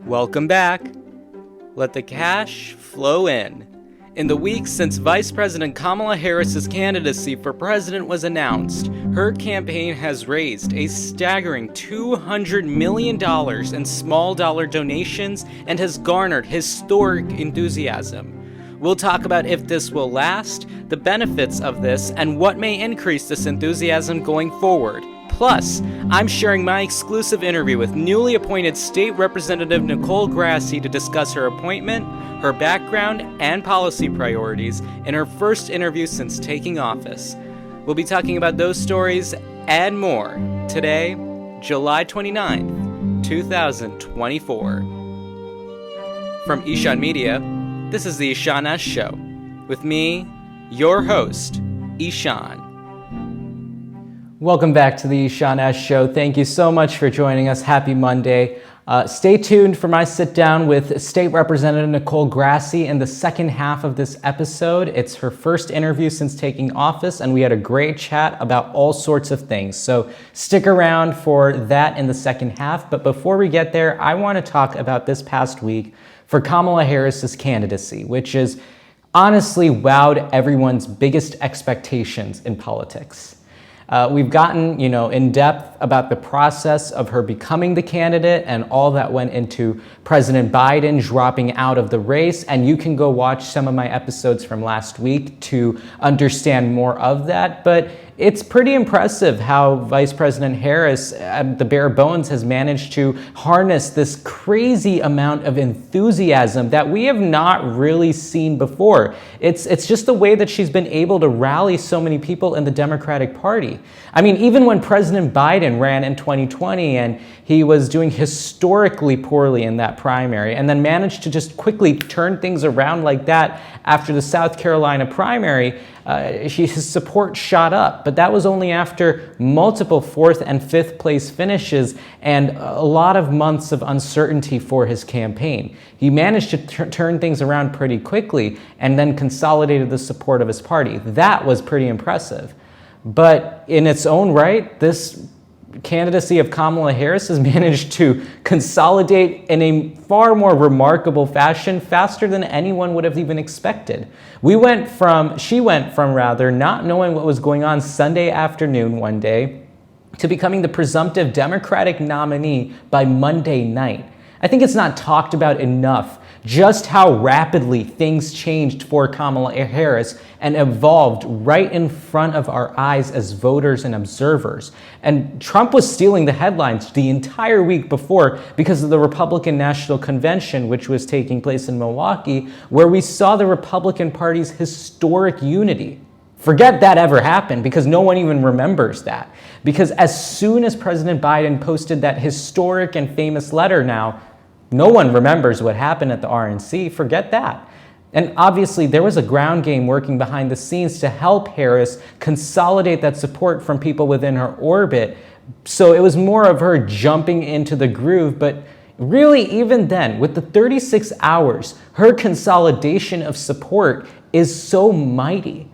Welcome back. Let the cash flow in. In the weeks since Vice President Kamala Harris's candidacy for president was announced, her campaign has raised a staggering $200 million in small dollar donations and has garnered historic enthusiasm. We'll talk about if this will last, the benefits of this, and what may increase this enthusiasm going forward. Plus, I'm sharing my exclusive interview with newly appointed State Representative Nicolle Grasse to discuss her appointment, her background, and policy priorities in her first interview since taking office. We'll be talking about those stories and more today, July 29th, 2024. From Ishan Media, this is the Ishan S. Show, with me, your host, Ishan. Welcome back to the Ishan S. Show. Thank you so much for joining us. Happy Monday. Stay tuned for my sit-down with State Representative Nicolle Grasse in the second half of this episode. It's her first interview since taking office, and we had a great chat about all sorts of things. So stick around for that in the second half. But before we get there, I want to talk about this past week for Kamala Harris's candidacy, which has honestly wowed everyone's biggest expectations in politics. We've gotten, in depth about the process of her becoming the candidate and all that went into President Biden dropping out of the race. And you can go watch some of my episodes from last week to understand more of that. But it's pretty impressive how Vice President Harris, at the bare bones, has managed to harness this crazy amount of enthusiasm that we have not really seen before. It's just the way that she's been able to rally so many people in the Democratic Party. I mean, even when President Biden ran in 2020 and he was doing historically poorly in that primary and then managed to just quickly turn things around like that after the South Carolina primary, his support shot up. But that was only after multiple fourth and fifth place finishes and a lot of months of uncertainty for his campaign. He managed to turn things around pretty quickly and then consolidated the support of his party. That was pretty impressive. But in its own right, this candidacy of Kamala Harris has managed to consolidate in a far more remarkable fashion, faster than anyone would have even expected. She went from not knowing what was going on Sunday afternoon one day to becoming the presumptive Democratic nominee by Monday night. I think it's not talked about enough just how rapidly things changed for Kamala Harris and evolved right in front of our eyes as voters and observers. And Trump was stealing the headlines the entire week before because of the Republican National Convention, which was taking place in Milwaukee, where we saw the Republican Party's historic unity. Forget that ever happened, because no one even remembers that. Because as soon as President Biden posted that historic and famous letter now, no one remembers what happened at the RNC. Forget that. And obviously, there was a ground game working behind the scenes to help Harris consolidate that support from people within her orbit. So it was more of her jumping into the groove. But really, even then, with the 36 hours, her consolidation of support is so mighty.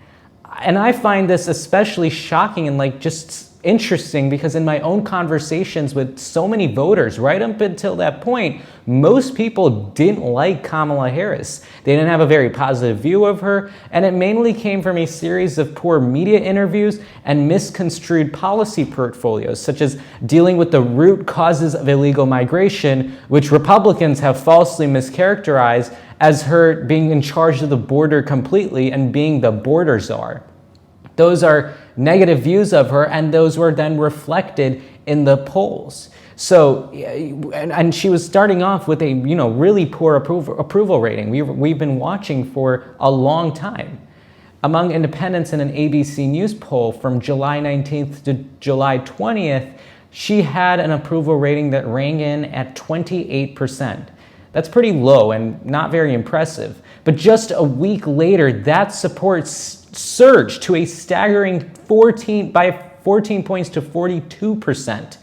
And I find this especially shocking and just interesting, because in my own conversations with so many voters right up until that point, most people didn't like Kamala Harris. They didn't have a very positive view of her, and it mainly came from a series of poor media interviews and misconstrued policy portfolios, such as dealing with the root causes of illegal migration, which Republicans have falsely mischaracterized as her being in charge of the border completely and being the border czar. Those are negative views of her, and those were then reflected in the polls. So, and she was starting off with a really poor approval rating. We've been watching for a long time. Among independents in an ABC News poll from July 19th to July 20th, she had an approval rating that rang in at 28%. That's pretty low and not very impressive. But just a week later, that support surged to a staggering 14 points to 42%.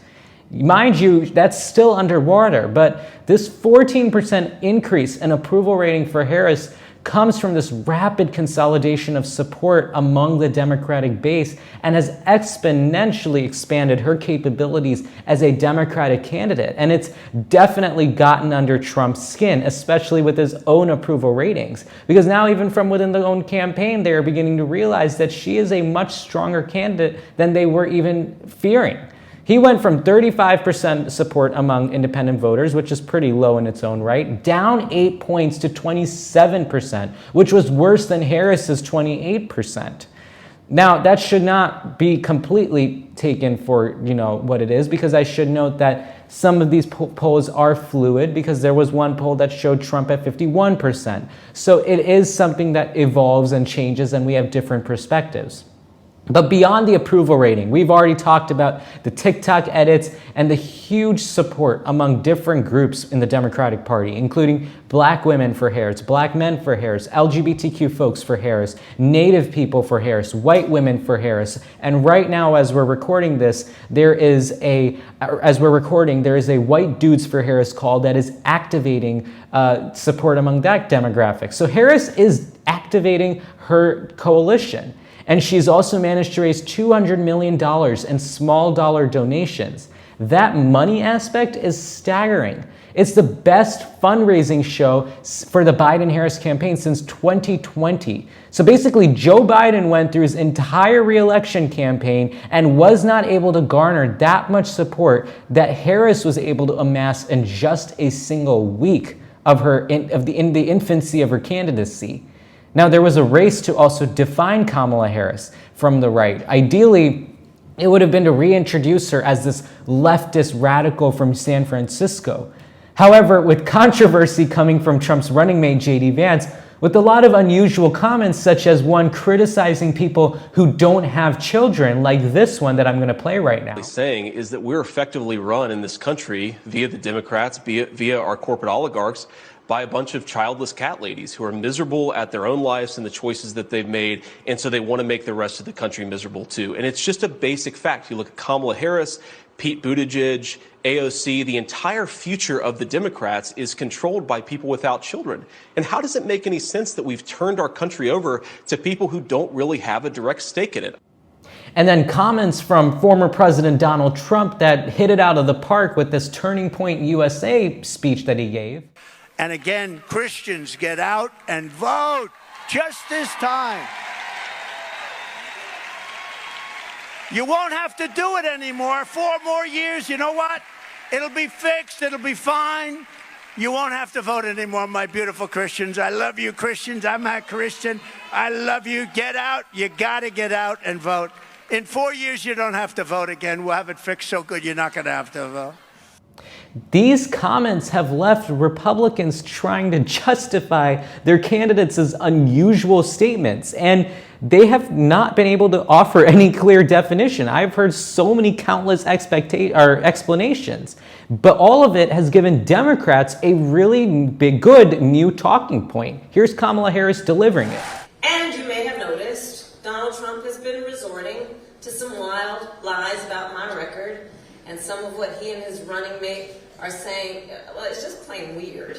Mind you, that's still underwater, but this 14% increase in approval rating for Harris comes from this rapid consolidation of support among the Democratic base and has exponentially expanded her capabilities as a Democratic candidate. And it's definitely gotten under Trump's skin, especially with his own approval ratings. Because now even from within their own campaign, they are beginning to realize that she is a much stronger candidate than they were even fearing. He went from 35% support among independent voters, which is pretty low in its own right, down 8 points to 27%, which was worse than Harris's 28%. Now, that should not be completely taken for, what it is, because I should note that some of these polls are fluid, because there was one poll that showed Trump at 51%. So it is something that evolves and changes, and we have different perspectives. But beyond the approval rating, we've already talked about the TikTok edits and the huge support among different groups in the Democratic Party, including Black women for Harris, Black men for Harris, LGBTQ folks for Harris, Native people for Harris, white women for Harris. And right now, as we're recording this, there is a White Dudes for Harris call that is activating support among that demographic. So Harris is activating her coalition. And she's also managed to raise $200 million in small dollar donations. That money aspect is staggering. It's the best fundraising show for the Biden-Harris campaign since 2020. So basically, Joe Biden went through his entire re-election campaign and was not able to garner that much support that Harris was able to amass in just a single week of the infancy of her candidacy. Now, there was a race to also define Kamala Harris from the right. Ideally, it would have been to reintroduce her as this leftist radical from San Francisco. However, with controversy coming from Trump's running mate, J.D. Vance, with a lot of unusual comments, such as one criticizing people who don't have children, like this one that I'm going to play right now. Saying is that we're effectively run in this country via the Democrats, via our corporate oligarchs, by a bunch of childless cat ladies who are miserable at their own lives and the choices that they've made, and so they want to make the rest of the country miserable too. And it's just a basic fact. You look at Kamala Harris, Pete Buttigieg, AOC, the entire future of the Democrats is controlled by people without children. And how does it make any sense that we've turned our country over to people who don't really have a direct stake in it? And then comments from former President Donald Trump that hit it out of the park with this Turning Point USA speech that he gave. And again, Christians, get out and vote just this time. You won't have to do it anymore. 4 more years, you know what? It'll be fixed. It'll be fine. You won't have to vote anymore, my beautiful Christians. I love you, Christians. I'm a Christian. I love you. Get out. You got to get out and vote. In 4 years, you don't have to vote again. We'll have it fixed so good you're not going to have to vote. These comments have left Republicans trying to justify their candidates' unusual statements, and they have not been able to offer any clear definition. I've heard so many countless explanations, but all of it has given Democrats a really good new talking point. Here's Kamala Harris delivering it. And you may have noticed Donald Trump has been resorting to some wild lies about my record, and some of what he and his running mate are saying, well, it's just plain weird.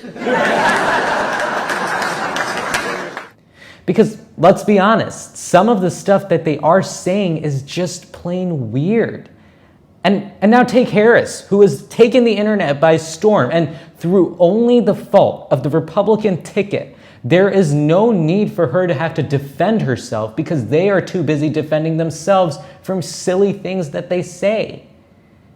Because let's be honest, some of the stuff that they are saying is just plain weird. And now take Harris, who has taken the internet by storm, and through only the fault of the Republican ticket, there is no need for her to have to defend herself because they are too busy defending themselves from silly things that they say.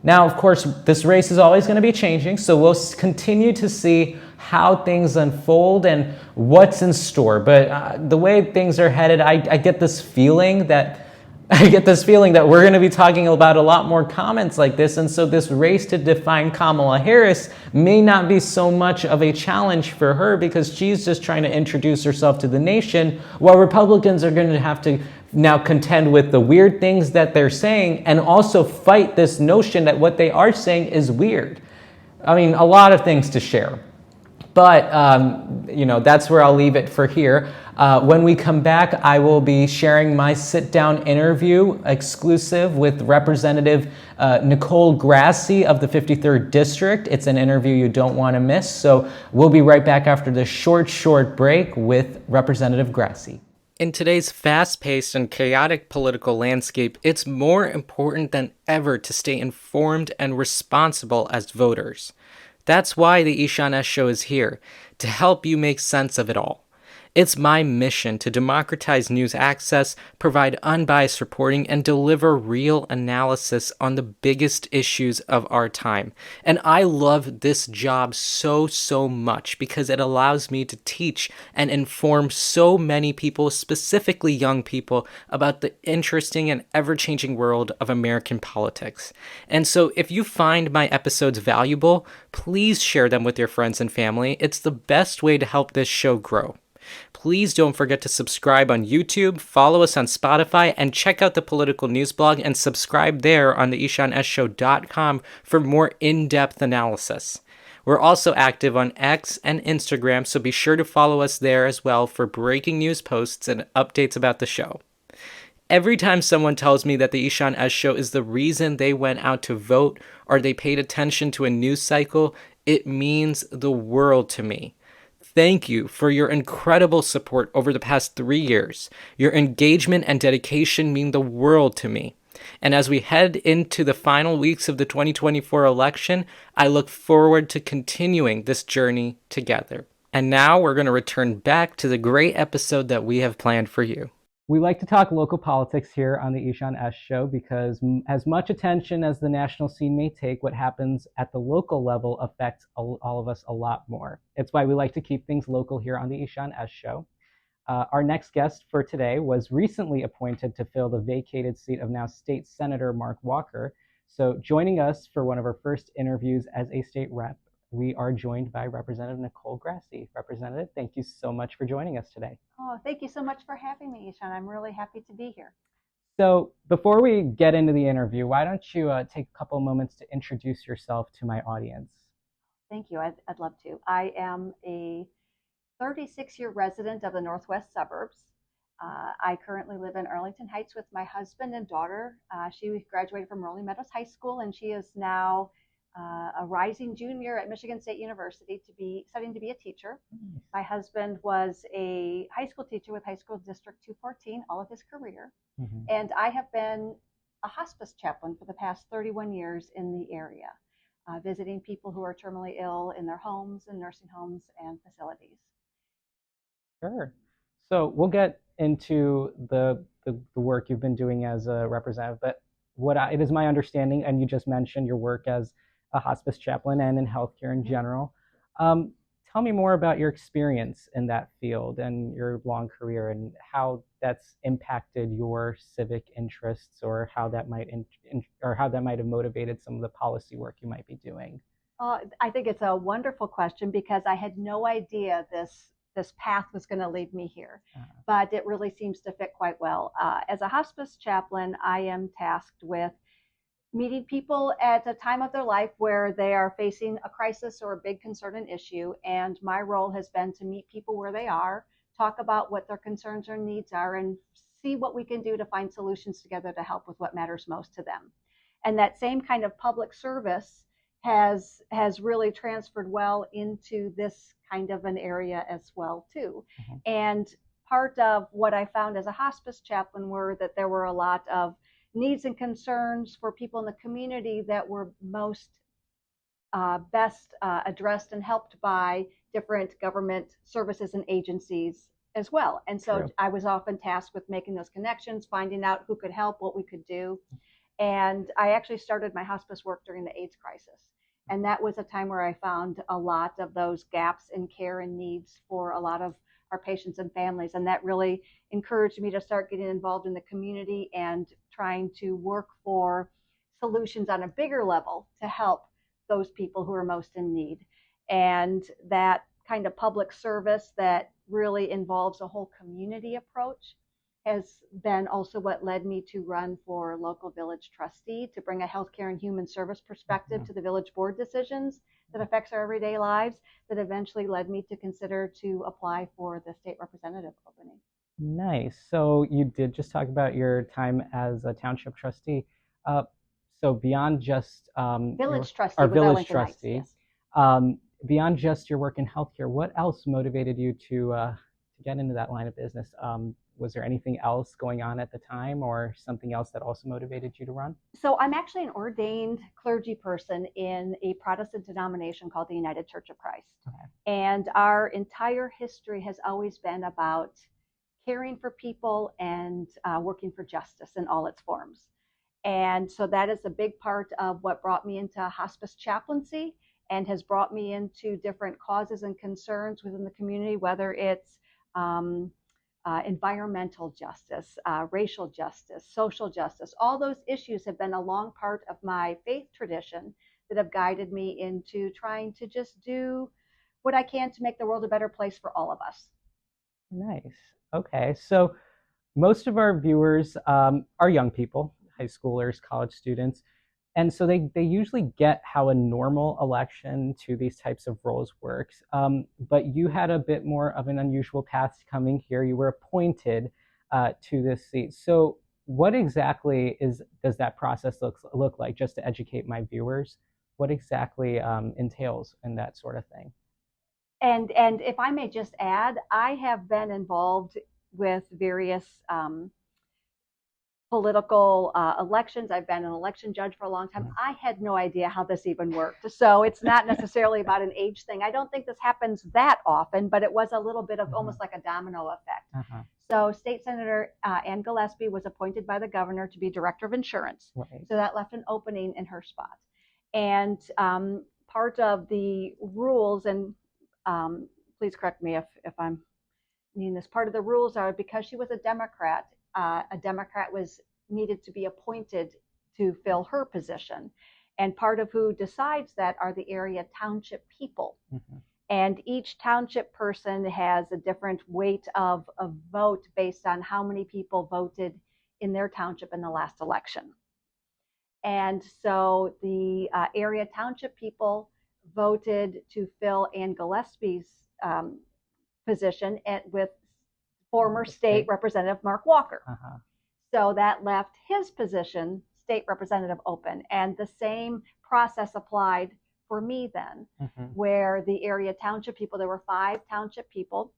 Now, of course, this race is always going to be changing, so we'll continue to see how things unfold and what's in store. But the way things are headed, I get this feeling that we're going to be talking about a lot more comments like this, and so this race to define Kamala Harris may not be so much of a challenge for her because she's just trying to introduce herself to the nation, while Republicans are going to have to now contend with the weird things that they're saying and also fight this notion that what they are saying is weird. I mean, a lot of things to share. But, that's where I'll leave it for here. When we come back, I will be sharing my sit-down interview exclusive with Representative Nicolle Grasse of the 53rd District. It's an interview you don't want to miss. So we'll be right back after this short break with Representative Grasse. In today's fast-paced and chaotic political landscape, it's more important than ever to stay informed and responsible as voters. That's why the Ishan S. Show is here, to help you make sense of it all. It's my mission to democratize news access, provide unbiased reporting, and deliver real analysis on the biggest issues of our time. And I love this job so much because it allows me to teach and inform so many people, specifically young people, about the interesting and ever-changing world of American politics. And so if you find my episodes valuable, please share them with your friends and family. It's the best way to help this show grow. Please don't forget to subscribe on YouTube, follow us on Spotify, and check out the political news blog and subscribe there on the IshanSshow.com for more in-depth analysis. We're also active on X and Instagram, so be sure to follow us there as well for breaking news posts and updates about the show. Every time someone tells me that the Ishan S. Show is the reason they went out to vote or they paid attention to a news cycle, it means the world to me. Thank you for your incredible support over the past 3 years. Your engagement and dedication mean the world to me. And as we head into the final weeks of the 2024 election, I look forward to continuing this journey together. And now we're going to return back to the great episode that we have planned for you. We like to talk local politics here on the Ishan S. Show because as much attention as the national scene may take, what happens at the local level affects all of us a lot more. It's why we like to keep things local here on the Ishan S. Show. Our next guest for today was recently appointed to fill the vacated seat of now State Senator Mark Walker. So joining us for one of our first interviews as a state rep, we are joined by Representative Nicolle Grasse. Representative, thank you so much for joining us today. Oh, thank you so much for having me, Ishan. I'm really happy to be here. So before we get into the interview, why don't you take a couple moments to introduce yourself to my audience? Thank you. I'd love to. I am a 36-year resident of the Northwest suburbs. I currently live in Arlington Heights with my husband and daughter. She graduated from Rolling Meadows High School, and she is now a rising junior at Michigan State University studying to be a teacher. Nice. My husband was a high school teacher with High School District 214 all of his career. Mm-hmm. And I have been a hospice chaplain for the past 31 years in the area, visiting people who are terminally ill in their homes and nursing homes and facilities. Sure. So we'll get into the work you've been doing as a representative, but it is my understanding, and you just mentioned your work as a hospice chaplain and in healthcare in general. Tell me more about your experience in that field and your long career and how that's impacted your civic interests, or how that might have motivated some of the policy work you might be doing. I think it's a wonderful question because I had no idea this path was going to lead me here, but it really seems to fit quite well. As a hospice chaplain, I am tasked with meeting people at a time of their life where they are facing a crisis or a big concern and issue. And my role has been to meet people where they are, talk about what their concerns or needs are, and see what we can do to find solutions together to help with what matters most to them. And that same kind of public service has really transferred well into this kind of an area as well too. Mm-hmm. And part of what I found as a hospice chaplain were that there were a lot of needs and concerns for people in the community that were most best addressed and helped by different government services and agencies as well. And so True. I was often tasked with making those connections, finding out who could help, what we could do. And I actually started my hospice work during the AIDS crisis. And that was a time where I found a lot of those gaps in care and needs for a lot of our patients and families. And that really encouraged me to start getting involved in the community and trying to work for solutions on a bigger level to help those people who are most in need. And that kind of public service that really involves a whole community approach has been also what led me to run for local village trustee, to bring a healthcare and human service perspective to the village board decisions that affects our everyday lives, that eventually led me to consider to apply for the state representative opening. Nice. So you did just talk about your time as a township trustee. So beyond just Village trustee our with village Arlington Heights, trustee, yes. beyond just your work in healthcare, what else motivated you to get into that line of business? Was there anything else going on at the time, or something else that also motivated you to run? So I'm actually an ordained clergy person in a Protestant denomination called the United Church of Christ. Okay. And our entire history has always been about caring for people and working for justice in all its forms. And so that is a big part of what brought me into hospice chaplaincy and has brought me into different causes and concerns within the community, whether it's environmental justice, racial justice, social justice. All those issues have been a long part of my faith tradition that have guided me into trying to just do what I can to make the world a better place for all of us. Nice. Okay. So most of our viewers are young people, high schoolers, college students. And so they usually get how a normal election to these types of roles works. But you had a bit more of an unusual path coming here. You were appointed to this seat. So what exactly does that process look like, just to educate my viewers? What exactly entails in that sort of thing? And if I may just add, I have been involved with various political elections. I've been an election judge for a long time. I had no idea how this even worked. So it's not necessarily about an age thing. I don't think this happens that often, but it was a little bit of almost like a domino effect. So State Senator Ann Gillespie was appointed by the governor to be director of insurance. Right. So that left an opening in her spot. And part of the rules, and please correct me if I'm needing this, part of the rules are because she was a Democrat was needed to be appointed to fill her position. And part of who decides that are the area township people. And each township person has a different weight of a vote based on how many people voted in their township in the last election. And so the area township people voted to fill Ann Gillespie's position with former state representative Mark Walker. So that left his position, state representative, open. And the same process applied for me then, where the area township people, there were 5 township people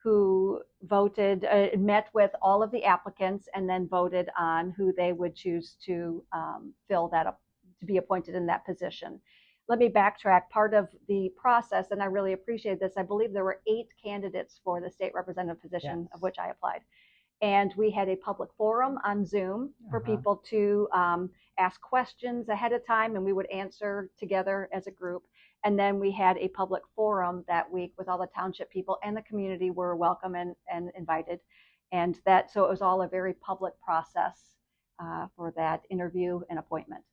who voted, met with all of the applicants, and then voted on who they would choose to fill that up, to be appointed in that position. Let me backtrack. Part of the process, and I really appreciate this, I believe there were 8 candidates for the state representative position, of which I applied. And we had a public forum on Zoom for people to ask questions ahead of time, and we would answer together as a group. And then we had a public forum that week with all the township people, and the community were welcome and invited. And so it was all a very public process for that interview and appointment.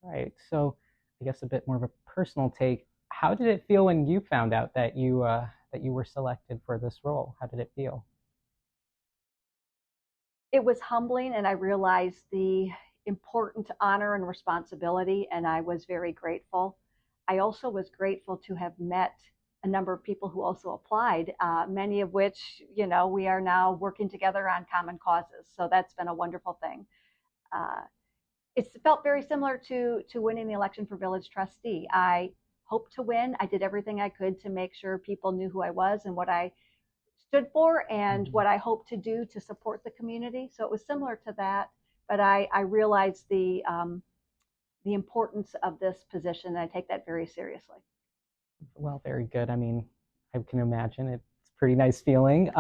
Right. So I guess a bit more of a personal take. How did it feel when you found out that you were selected for this role? How did it feel? It was humbling, and I realized the important honor and responsibility, and I was very grateful. I also was grateful to have met a number of people who also applied, many of which, we are now working together on common causes. So that's been a wonderful thing. It's felt very similar to winning the election for village trustee. I hoped to win. I did everything I could to make sure people knew who I was and what I stood for and what I hope to do to support the community. So it was similar to that, but I realized the importance of this position, and I take that very seriously. Well, very good. I mean, I can imagine it's a pretty nice feeling.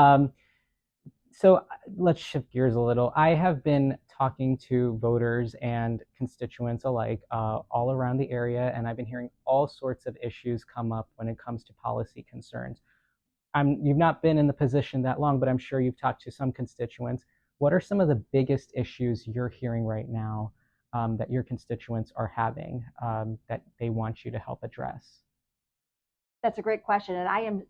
So let's shift gears a little. I have been talking to voters and constituents alike all around the area, and I've been hearing all sorts of issues come up when it comes to policy concerns. You've not been in the position that long, but I'm sure you've talked to some constituents. What are some of the biggest issues you're hearing right now that your constituents are having that they want you to help address? That's a great question, and I am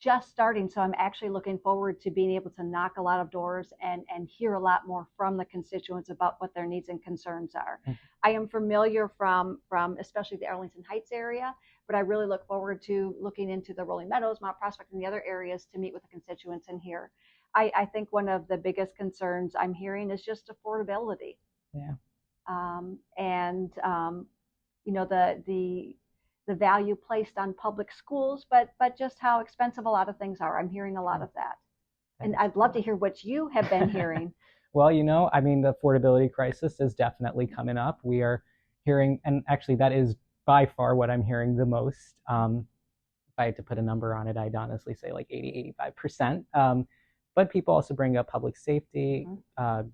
just starting. So I'm actually looking forward to being able to knock a lot of doors and hear a lot more from the constituents about what their needs and concerns are. Mm-hmm. I am familiar from especially the Arlington Heights area, but I really look forward to looking into the Rolling Meadows, Mount Prospect, and the other areas to meet with the constituents in here. I think one of the biggest concerns I'm hearing is just affordability. Yeah. You know, the value placed on public schools, but just how expensive a lot of things are. I'm hearing a lot of that. And I'd love to hear what you have been hearing. Well, you know, I mean, the affordability crisis is definitely coming up. We are hearing, and actually that is by far what I'm hearing the most. If I had to put a number on it, I'd honestly say like 80-85%. But people also bring up public safety, gun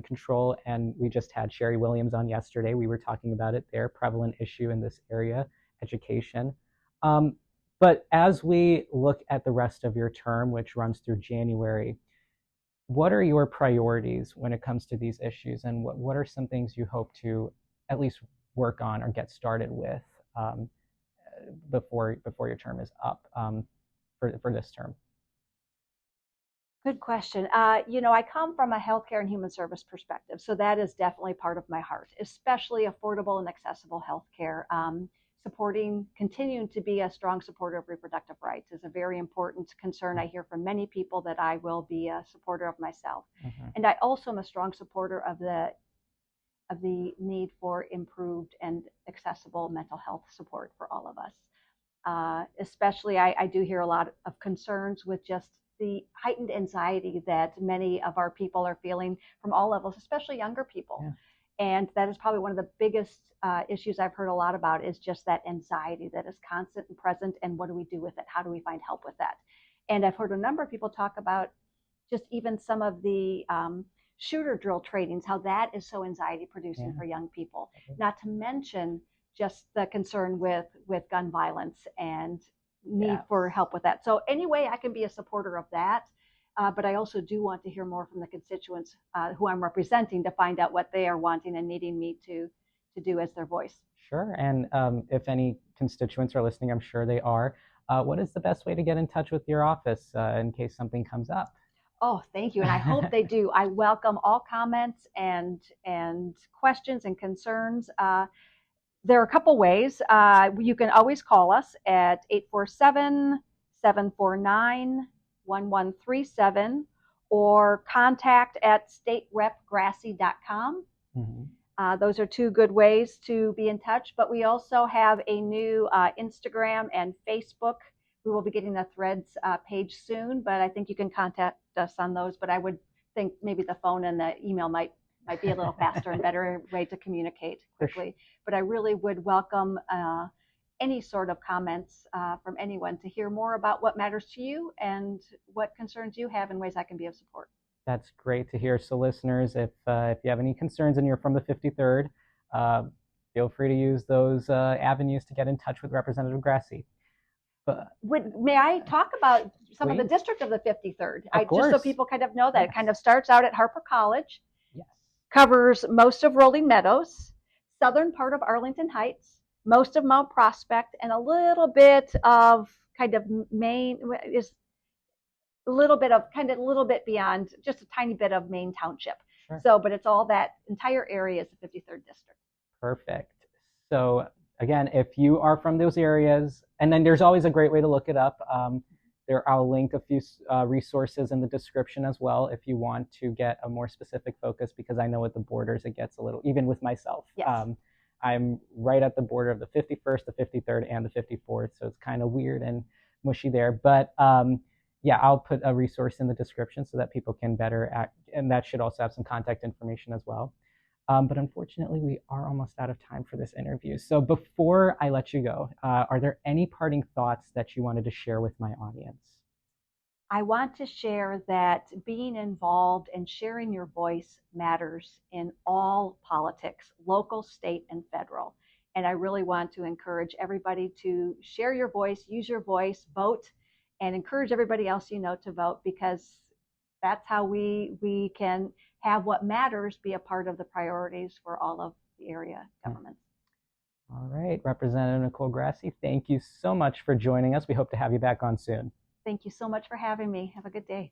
control, and we just had Sherry Williams on yesterday. We were talking about it there, prevalent issue in this area, education. But as we look at the rest of your term, which runs through January, what are your priorities when it comes to these issues, and what are some things you hope to at least work on or get started with before your term is up for this term? Good question. You know, I come from a healthcare and human service perspective, so that is definitely part of my heart, especially affordable and accessible healthcare. Continuing to be a strong supporter of reproductive rights is a very important concern. I hear from many people that I will be a supporter of myself. Mm-hmm. And I also am a strong supporter of the need for improved and accessible mental health support for all of us. Especially, I do hear a lot of concerns with just the heightened anxiety that many of our people are feeling from all levels, especially younger people. Yeah. And that is probably one of the biggest issues I've heard a lot about, is just that anxiety that is constant and present. And what do we do with it? How do we find help with that? And I've heard a number of people talk about just even some of the shooter drill trainings, how that is so anxiety producing for young people, not to mention just the concern with gun violence and need for help with that. So anyway, I can be a supporter of that. But I also do want to hear more from the constituents who I'm representing to find out what they are wanting and needing me to do as their voice. Sure. And if any constituents are listening, I'm sure they are. What is the best way to get in touch with your office in case something comes up? Oh, thank you. And I hope they do. I welcome all comments and questions and concerns. There are a couple ways. You can always call us at 847-749-1137 or contact at staterepgrasse.com. Mm-hmm. Those are two good ways to be in touch. But we also have a new Instagram and Facebook. We will be getting a Threads page soon, but I think you can contact us on those. But I would think maybe the phone and the email might be a little faster and better way to communicate quickly. But I really would welcome any sort of comments from anyone to hear more about what matters to you and what concerns you have and ways I can be of support. That's great to hear. So listeners, if you have any concerns and you're from the 53rd, feel free to use those avenues to get in touch with Representative Grasse. May I talk about some of the district of the 53rd? Just so people kind of know that. Yes. It kind of starts out at Harper College. Yes. Covers most of Rolling Meadows, southern part of Arlington Heights, most of Mount Prospect, and a little bit of kind of Maine, is a little bit beyond, just a tiny bit of Maine Township. Sure. So, but it's all that entire area is the 53rd district. Perfect. So again, if you are from those areas, and then there's always a great way to look it up. I'll link a few resources in the description as well if you want to get a more specific focus, because I know at the borders it gets a little, even with myself. Yes. I'm right at the border of the 51st, the 53rd, and the 54th, so it's kind of weird and mushy there. But yeah, I'll put a resource in the description so that people can better act, and that should also have some contact information as well. But unfortunately, we are almost out of time for this interview. So before I let you go, are there any parting thoughts that you wanted to share with my audience? I want to share that being involved and sharing your voice matters in all politics, local, state, and federal. And I really want to encourage everybody to share your voice, use your voice, vote, and encourage everybody else you know to vote, because that's how we can have what matters be a part of the priorities for all of the area governments. All right, Representative Nicolle Grasse, thank you so much for joining us. We hope to have you back on soon. Thank you so much for having me. Have a good day.